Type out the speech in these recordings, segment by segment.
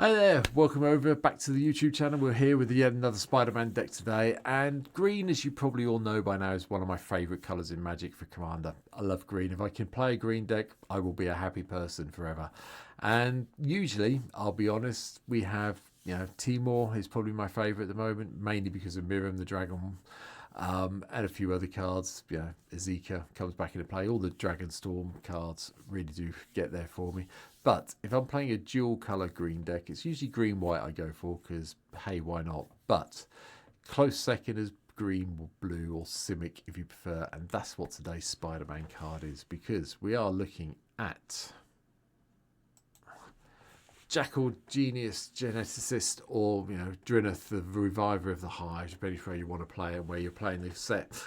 Hi there, welcome over back to the YouTube channel. We're here with yet another Spider-Man deck today, and green, as you probably all know by now, is one of my favourite colours in Magic for Commander. I love green. If I can play a green deck, I will be a happy person forever. And usually, I'll be honest, we have, Timor is probably my favourite at the moment, mainly because of Miriam the Dragon, and a few other cards. Azeka comes back into play. All the Dragonstorm cards really do get there for me. But if I'm playing a dual colour green deck, it's usually green-white I go for because, hey, why not? But close second is green or blue or Simic if you prefer. And that's what today's Spider-Man card is, because we are looking at Jackal, Genius, Geneticist, or Druneth, the Reviver of the Hive, depending on where you want to play and where you're playing the set.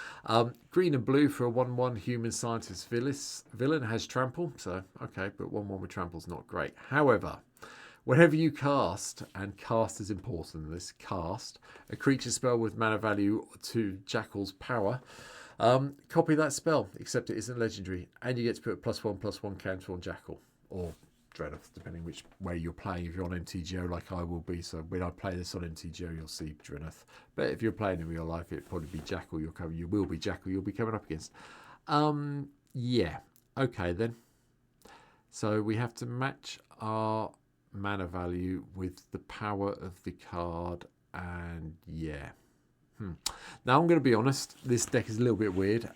Green and blue for a 1/1 human scientist villain has trample, so okay, but 1/1 with trample's not great. However, whenever you cast, and cast is important in this, cast a creature spell with mana value to Jackal's power, copy that spell, except it isn't legendary, and you get to put a +1/+1 counter on Jackal, or Druneth, depending which way you're playing. If you're on MTGO like I will be, so when I play this on MTGO you'll see Druneth, but if you're playing in real life it'll probably be Jackal. You will be Jackal you'll be coming up against. Yeah, okay then, so we have to match our mana value with the power of the card, and yeah. Now I'm going to be honest, this deck is a little bit weird.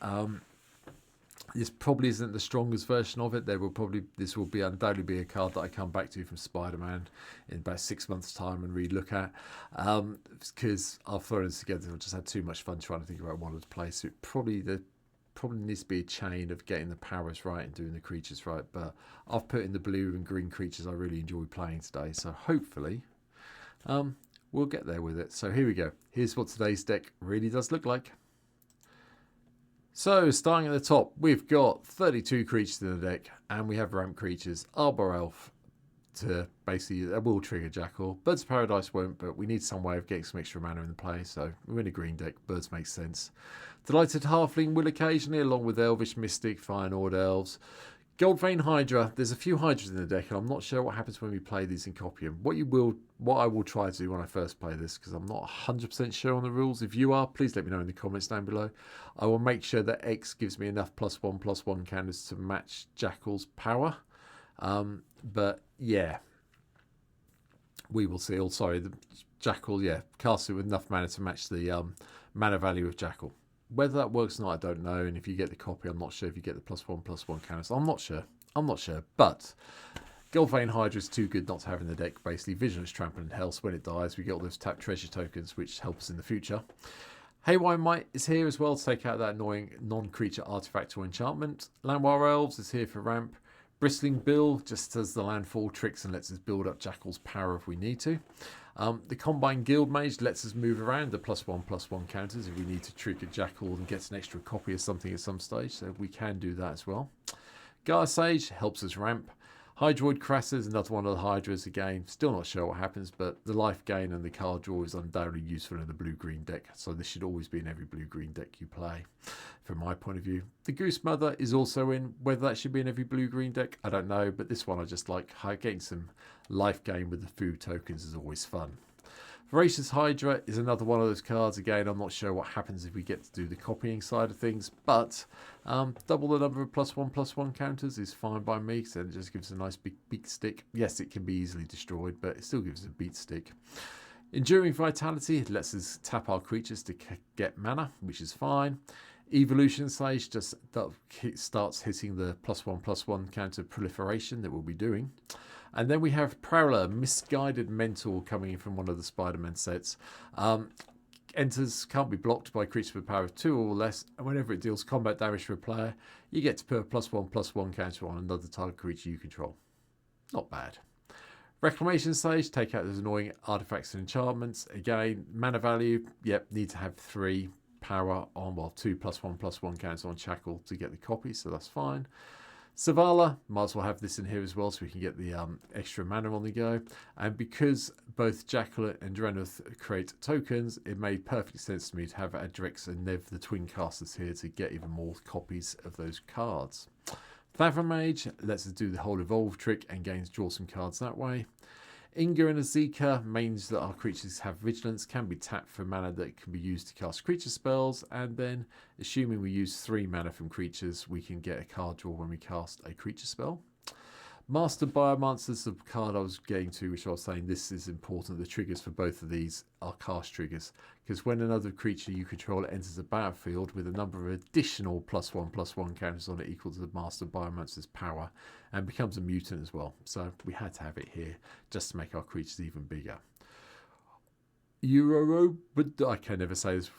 This probably isn't the strongest version of it. This will undoubtedly be a card that I come back to from Spider-Man in about 6 months' time and re-look at, because I've thrown this together. I've just had too much fun trying to think about what to play. So it probably needs to be a chain of getting the powers right and doing the creatures right. But I've put in the blue and green creatures I really enjoy playing today. So hopefully, we'll get there with it. So here we go. Here's what today's deck really does look like. So, starting at the top, we've got 32 creatures in the deck, and we have ramp creatures. Arbor Elf to basically, that will trigger Jackal. Birds of Paradise won't, but we need some way of getting some extra mana in the play, so we're in a green deck. Birds make sense. Delighted Halfling will occasionally, along with Elvish Mystic, Fire and Order Elves. Goldvein Hydra, there's a few Hydras in the deck, and I'm not sure what happens when we play these and copy them. What I will try to do when I first play this, because I'm not 100% sure on the rules. If you are, please let me know in the comments down below. I will make sure that X gives me enough +1/+1 counters to match Jackal's power. But yeah, we will see. The Jackal, cast it with enough mana to match the mana value of Jackal. Whether that works or not, I don't know. And if you get the copy, I'm not sure if you get the +1/+1 counters. I'm not sure. But Goldvein Hydra is too good not to have in the deck. Basically, Vigilance, Trample, and Health. When it dies, we get all those tapped treasure tokens, which help us in the future. Haywire Might is here as well to take out that annoying non-creature artifact or enchantment. Landwire Elves is here for ramp. Bristling Bill just does the landfall tricks and lets us build up Jackal's power if we need to. The Combine Guild Mage lets us move around the +1/+1 counters if we need to trigger Jackal and get an extra copy of something at some stage, so we can do that as well. Gaia Sage helps us ramp. Hydroid Crasser is another one of the Hydras again. Still not sure what happens, but the life gain and the card draw is undoubtedly useful in the blue-green deck, so this should always be in every blue-green deck you play, from my point of view. The Goose Mother is also in. Whether that should be in every blue-green deck, I don't know, but this one I just like. Getting some life gain with the food tokens is always fun. Voracious Hydra is another one of those cards. Again, I'm not sure what happens if we get to do the copying side of things, but double the number of +1/+1 counters is fine by me, so it just gives a nice big beat stick. Yes, it can be easily destroyed, but it still gives us a beat stick. Enduring Vitality lets us tap our creatures to get mana, which is fine. Evolution Sage just starts hitting the +1/+1 counter proliferation that we'll be doing. And then we have Prowler, Misguided Mentor, coming in from one of the Spider-Man sets. Enters, can't be blocked by creatures with a power of 2 or less, and whenever it deals combat damage to a player, you get to put a +1/+1 counter on another target creature you control. Not bad. Reclamation Sage, take out those annoying artifacts and enchantments. Again, mana value, need to have 3 power on, 2 +1/+1 counters on Jackal to get the copy, so that's fine. Savala, might as well have this in here as well so we can get the extra mana on the go. And because both Jackal and Druneth create tokens, it made perfect sense to me to have Adrix and Nev, the twin casters, here to get even more copies of those cards. Fathom Mage lets us do the whole evolve trick and draw some cards that way. Inga and Azeka means that our creatures have vigilance, can be tapped for mana that can be used to cast creature spells, and then, assuming we use 3 mana from creatures, we can get a card draw when we cast a creature spell. Master Biomancer is the card I was getting to, which I was saying this is important. The triggers for both of these are cast triggers, because when another creature you control enters the battlefield with a number of additional +1/+1 counters on it equal to the Master Biomancer's power, and becomes a mutant as well. So we had to have it here just to make our creatures even bigger. Euro, but I can never say this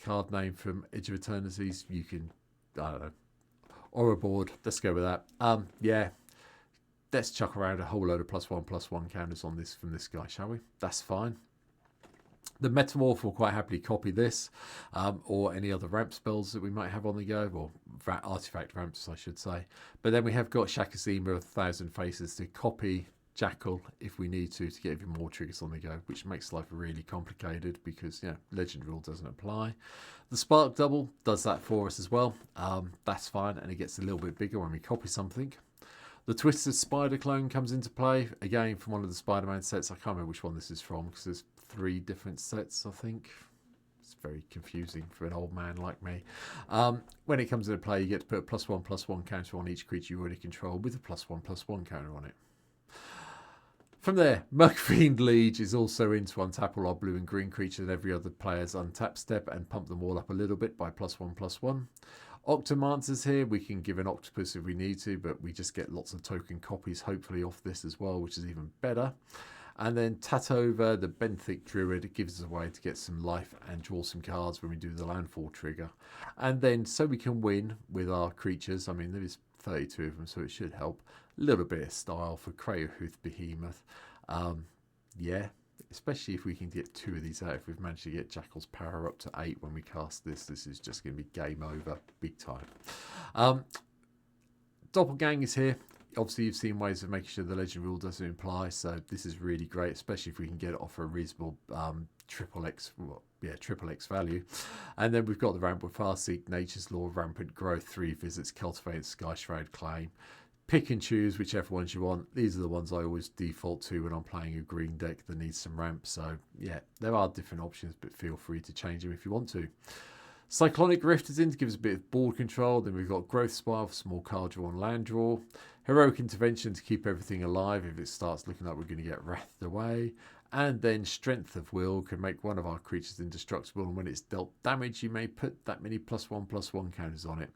card name from Edge of Eternities. You can, I don't know, Aura Board. Let's go with that. Yeah. Let's chuck around a whole load of +1/+1 counters on this from this guy, shall we? That's fine. The Metamorph will quite happily copy this, or any other ramp spells that we might have on the go, or artifact ramps, I should say. But then we have got Shakazima of 1,000 Faces to copy Jackal if we need to get even more triggers on the go, which makes life really complicated because, Legend Rule doesn't apply. The Spark Double does that for us as well. That's fine, and it gets a little bit bigger when we copy something. The Twisted Spider Clone comes into play, again from one of the Spider-Man sets. I can't remember which one this is from because there's 3 different sets, I think. It's very confusing for an old man like me. When it comes into play, you get to put a +1/+1 counter on each creature you already control with a +1/+1 counter on it. From there, Murkfiend Liege is also in to untap all our blue and green creatures and every other player's untap step and pump them all up a little bit by +1/+1. Octomancer's here. We can give an octopus if we need to, but we just get lots of token copies hopefully off this as well, which is even better. And then Tatova, the Benthic Druid, gives us a way to get some life and draw some cards when we do the landfall trigger. And then so we can win with our creatures, I mean there is 32 of them so it should help, a little bit of style for Crayohuth Behemoth. Yeah, especially if we can get 2 of these out. If we've managed to get Jackal's power up to 8 when we cast this, this is just going to be game over big time. Doppelgang is here. Obviously, you've seen ways of making sure the Legend Rule doesn't imply, so this is really great, especially if we can get it off a reasonable triple X value. And then we've got the ramp with Farseek, Nature's Law, Rampant Growth, 3 Visits, Cultivate, Sky Shroud Claim. Pick and choose whichever ones you want. These are the ones I always default to when I'm playing a green deck that needs some ramp. So yeah, there are different options, but feel free to change them if you want to. Cyclonic Rift is in to give us a bit of board control. Then we've got Growth Spire for small card draw and land draw. Heroic Intervention to keep everything alive if it starts looking like we're going to get wrathed away. And then Strength of Will can make one of our creatures indestructible, and when it's dealt damage you may put that many +1/+1 counters on it.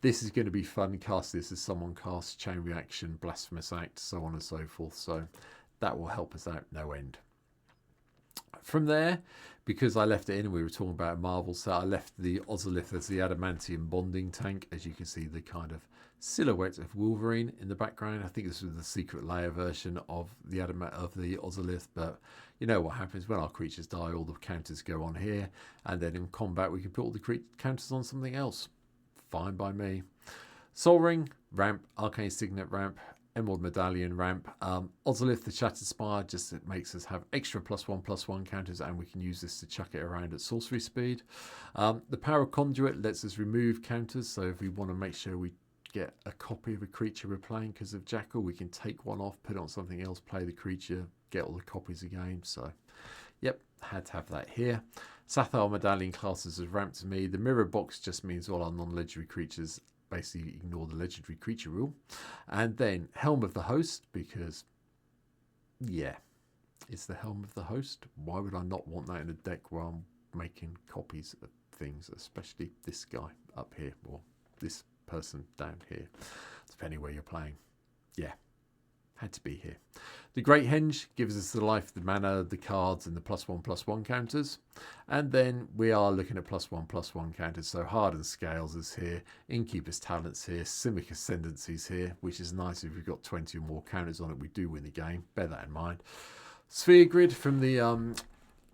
This is going to be fun. Cast this as someone casts Chain Reaction, Blasphemous Act, so on and so forth. So that will help us out no end. From there, because I left it in and we were talking about a Marvel set, I left the Ozolith as the Adamantium Bonding Tank. As you can see, the kind of silhouette of Wolverine in the background. I think this was the secret layer version of the Ozolith, but you know what happens when our creatures die, all the counters go on here, and then in combat we can put all the counters on something else. Fine by me. Sol Ring, ramp, Arcane Signet ramp, Emerald Medallion ramp. Ozolith the Shattered Spire, just it makes us have extra +1/+1 counters, and we can use this to chuck it around at sorcery speed. The Power Conduit lets us remove counters, so if we want to make sure we get a copy of a creature we're playing because of Jackal, we can take one off, put it on something else, play the creature, get all the copies again. So yep, had to have that here. Sapphire Medallion classes as ramp to me. The Mirror Box just means all our non-legendary creatures basically ignore the legendary creature rule. And then Helm of the Host, because yeah, it's the Helm of the Host. Why would I not want that in a deck where I'm making copies of things, especially this guy up here or this person down here, depending where you're playing. Yeah, had to be here. The Great Henge gives us the life, the mana, the cards, and the +1/+1 counters. And then we are looking at +1/+1 counters. So Hardened Scales is here, Innkeeper's Talents here, Simic Ascendancy's here, which is nice. If we've got 20 or more counters on it, we do win the game. Bear that in mind. Sphere Grid from the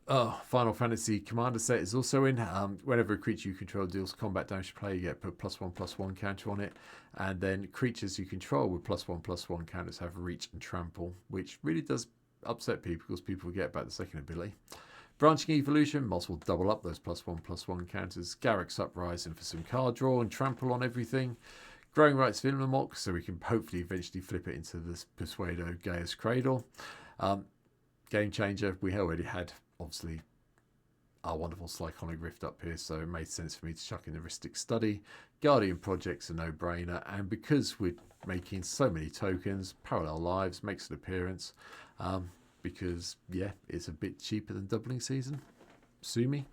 Final Fantasy Commander set is also in. Whenever a creature you control deals combat damage to player, you get put +1/+1 counter on it. And then creatures you control with +1/+1 counters have Reach and Trample, which really does upset people because people forget about the second ability. Branching Evolution, Moss will double up those +1/+1 counters. Garruk's Uprising for some card draw and trample on everything. Growing Rights Villamok, so we can hopefully eventually flip it into this Persuado Gaia's Cradle. game changer. We already had, obviously, our wonderful Slyconic Rift up here, so it made sense for me to chuck in the Ristic Study. Guardian Project's a no-brainer, and because we're making so many tokens, Parallel Lives makes an appearance, because, yeah, it's a bit cheaper than Doubling Season. Sue me.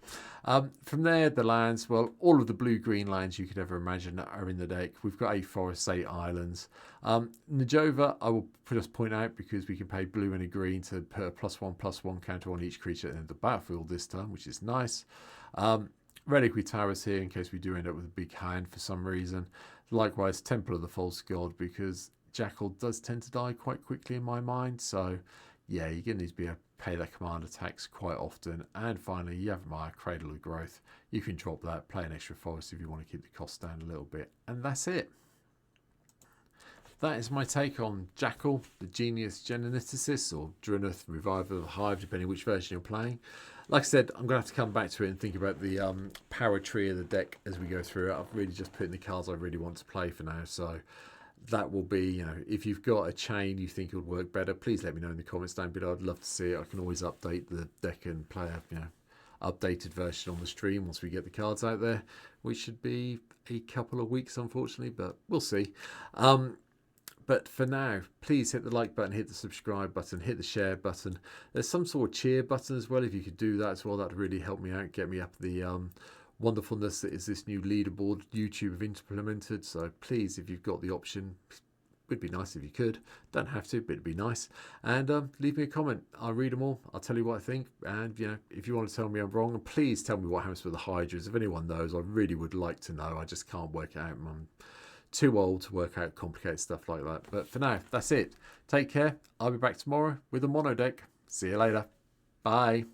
From there, the lands, well, all of the blue-green lands you could ever imagine are in the deck. We've got 8 forests, 8 islands. Najova, I will just point out because we can pay blue and a green to put a +1/+1 counter on each creature at the end of the battlefield this turn, which is nice. Reliquary Towers here in case we do end up with a big hand for some reason. Likewise, Temple of the False God, because Jackal does tend to die quite quickly in my mind, so yeah, you're going to need to be able to pay that command attacks quite often. And finally, Yavimaya, Cradle of Growth. You can drop that, play an extra forest if you want to keep the cost down a little bit. And that's it. That is my take on Jackal, the Genius Geneticist, or Druneth, Revival of the Hive, depending which version you're playing. Like I said, I'm going to have to come back to it and think about the power tree of the deck as we go through it. I've really just put in the cards I really want to play for now, so that will be, you know, if you've got a chain you think it would work better, please let me know in the comments down below. I'd love to see it. I can always update the deck and play a, you know, updated version on the stream once we get the cards out there, which should be a couple of weeks, unfortunately, but we'll see. But for now, please hit the like button, hit the subscribe button, hit the share button. There's some sort of cheer button as well. If you could do that as well, that would really help me out, get me up the wonderfulness that is this new leaderboard YouTube have implemented. So please, if you've got the option, it would be nice if you could. Don't have to, but it'd be nice. And leave me a comment. I'll read them all. I'll tell you what I think. And you know, if you want to tell me I'm wrong, please tell me what happens with the Hydras. If anyone knows, I really would like to know. I just can't work it out. I'm too old to work out complicated stuff like that. But for now, that's it. Take care. I'll be back tomorrow with a mono deck. See you later. Bye.